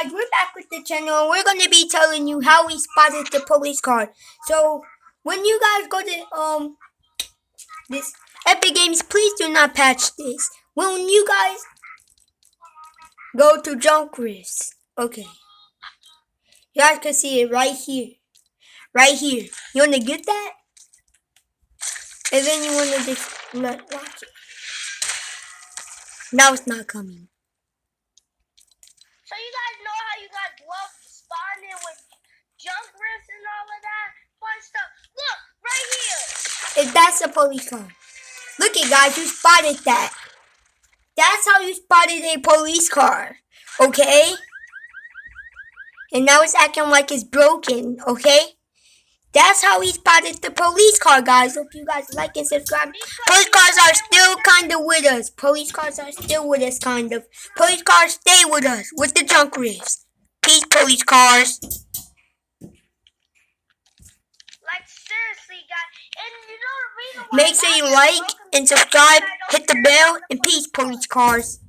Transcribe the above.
guys, we're back with the channel and we're going to be telling you how we spotted the police car. So, when you guys go to this Epic Games, please do not patch this. When you guys go to Junk Rifts, okay. You guys can see it right here. Right here. You want to get that? And then you want to just not watch it. Now it's not coming. So you guys know how you guys love spawning with junk rifts and all of that fun stuff. Look, right here. If that's a police car. Look it, guys, you spotted that. That's how you spotted a police car. Okay? And now it's acting like it's broken, okay? That's how we spotted the police car, guys. Hope you guys like and subscribe. Police cars are still kind of with us. Police cars are still with us, kind of. Police cars stay with us, with the junk rifts. Peace, police cars. Like, seriously, guys. And you know the reason why Make sure you like and subscribe, hit the bell, and peace, police cars.